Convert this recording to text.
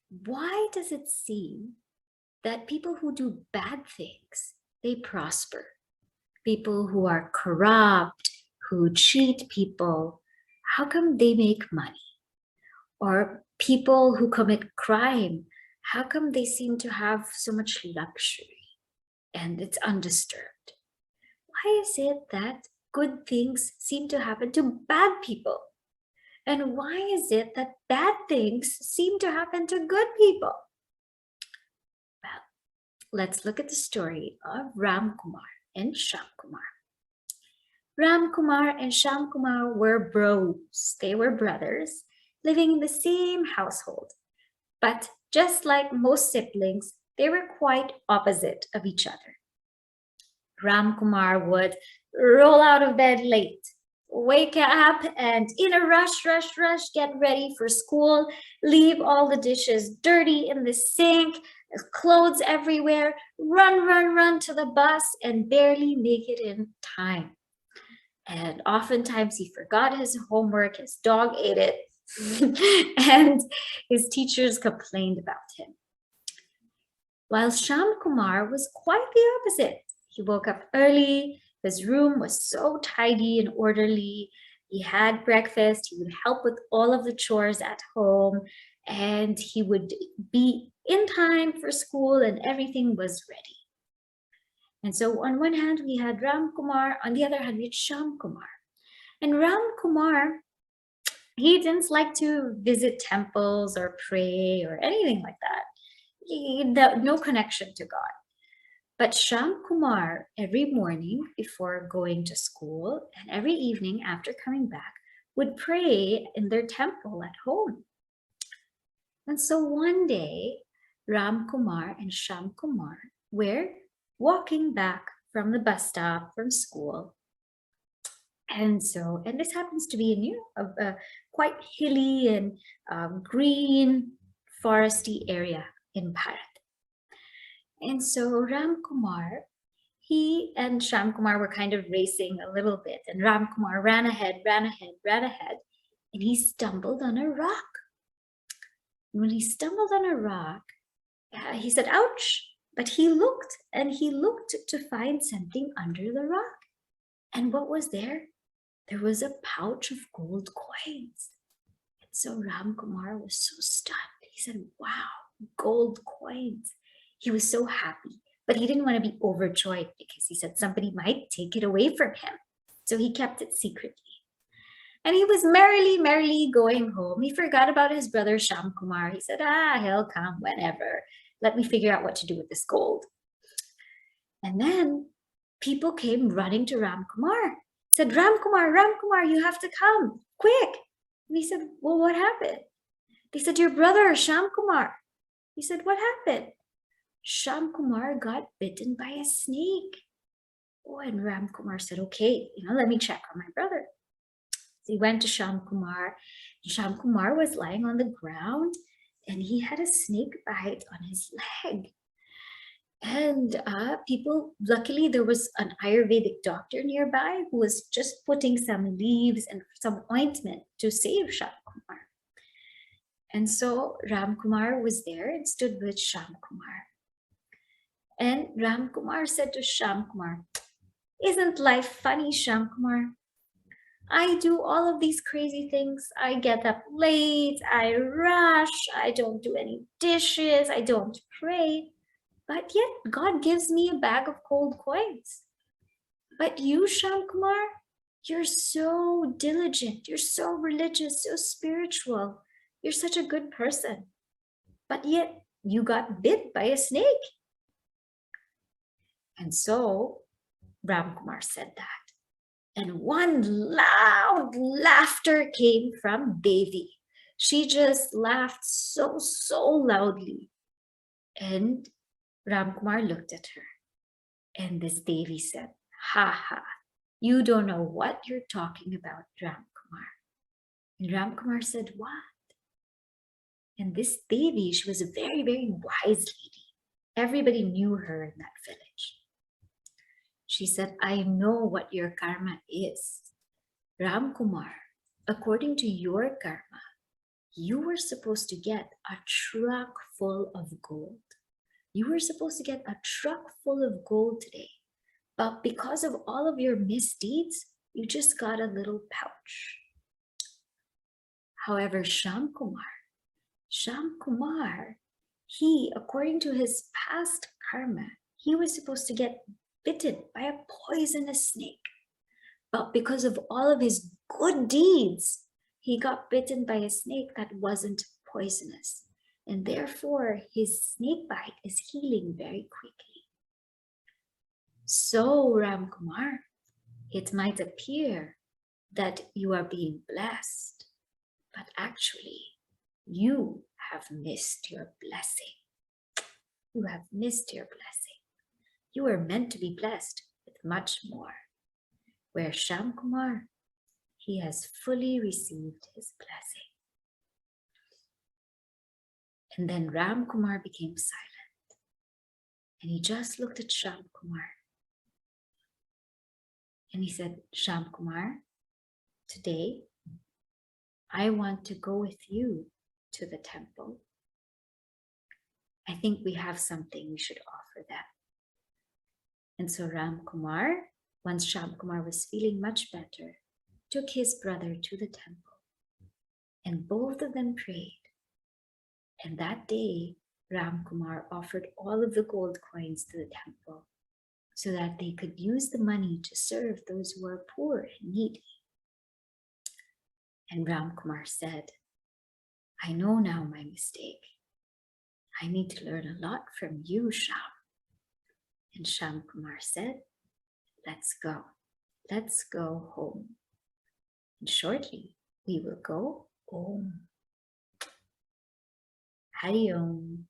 why does it seem that people who do bad things, they prosper? People who are corrupt, who cheat people, how come they make money? Or people who commit crime, how come they seem to have so much luxury and it's undisturbed? Why is it that good things seem to happen to bad people? And why is it that bad things seem to happen to good people? Well, let's look at the story of Ram Kumar and Shyam Kumar. Ram Kumar and Shyam Kumar were bros. They were brothers living in the same household. But just like most siblings, they were quite opposite of each other. Ram Kumar would roll out of bed late, wake up and in a rush, get ready for school, leave all the dishes dirty in the sink, clothes everywhere, run to the bus and barely make it in time. And oftentimes he forgot his homework, his dog ate it, and his teachers complained about him. While Shyam Kumar was quite the opposite. He woke up early, his room was so tidy and orderly, he had breakfast, he would help with all of the chores at home, and he would be in time for school and everything was ready. And so on one hand, we had Ram Kumar, on the other hand, we had Shyam Kumar. And Ram Kumar, he didn't like to visit temples or pray or anything like that. He had no connection to God. But Shyam Kumar, every morning before going to school and every evening after coming back, would pray in their temple at home. And so one day, Ram Kumar and Shyam Kumar were walking back from the bus stop from school. And this happens to be a quite hilly and green foresty area in Bharat. And so Ram Kumar, he and Shyam Kumar were kind of racing a little bit, and Ram Kumar ran ahead, and he stumbled on a rock. And when he stumbled on a rock, he said, ouch, but he looked to find something under the rock. And what was there? There was a pouch of gold coins. And so Ram Kumar was so stunned. He said, wow, gold coins. He was so happy, but he didn't want to be overjoyed because he said somebody might take it away from him. So he kept it secretly. And he was merrily going home. He forgot about his brother Shyam Kumar. He said, he'll come whenever. Let me figure out what to do with this gold. And then people came running to Ram Kumar. Said, Ram Kumar, you have to come, quick. And he said, well, what happened? They said, your brother, Shyam Kumar. He said, what happened? Shyam Kumar got bitten by a snake. Oh, and Ram Kumar said, okay, let me check on my brother. So he went to Shyam Kumar. And Shyam Kumar was lying on the ground and he had a snake bite on his leg. And luckily there was an Ayurvedic doctor nearby who was just putting some leaves and some ointment to save Shyam Kumar. And so Ram Kumar was there and stood with Shyam Kumar. And Ram Kumar said to Shyam Kumar, isn't life funny, Shyam Kumar? I do all of these crazy things. I get up late, I rush, I don't do any dishes, I don't pray. But yet God gives me a bag of gold coins. But you, Shyam Kumar, you're so diligent, you're so religious, so spiritual. You're such a good person. But yet you got bit by a snake. And so Ram Kumar said that. And one loud laughter came from Devi. She just laughed so loudly. And Ram Kumar looked at her. And this Devi said, ha, you don't know what you're talking about, Ram Kumar. And Ram Kumar said, what? And this Devi, she was a very wise lady. Everybody knew her in that village. She said, I know what your karma is. Ram Kumar, according to your karma, You were supposed to get a truck full of gold. You were supposed to get a truck full of gold today. But because of all of your misdeeds, you just got a little pouch. However, Shyam Kumar, he, according to his past karma, he was supposed to get bitten by a poisonous snake. But because of all of his good deeds, he got bitten by a snake that wasn't poisonous. And therefore, his snake bite is healing very quickly. So, Ram Kumar, it might appear that you are being blessed, but actually, you have missed your blessing. You have missed your blessing. You were meant to be blessed with much more. Where Shyam Kumar, he has fully received his blessing. And then Ram Kumar became silent. And he just looked at Shyam Kumar. And he said, Shyam Kumar, today I want to go with you to the temple. I think we have something we should offer them. And so Ram Kumar, once Shyam Kumar was feeling much better, took his brother to the temple. And both of them prayed. And that day, Ram Kumar offered all of the gold coins to the temple so that they could use the money to serve those who are poor and needy. And Ram Kumar said, I know now my mistake. I need to learn a lot from you, Shyam. And Shyam Kumar said, let's go. Let's go home. And shortly, we will go home. Hari Om.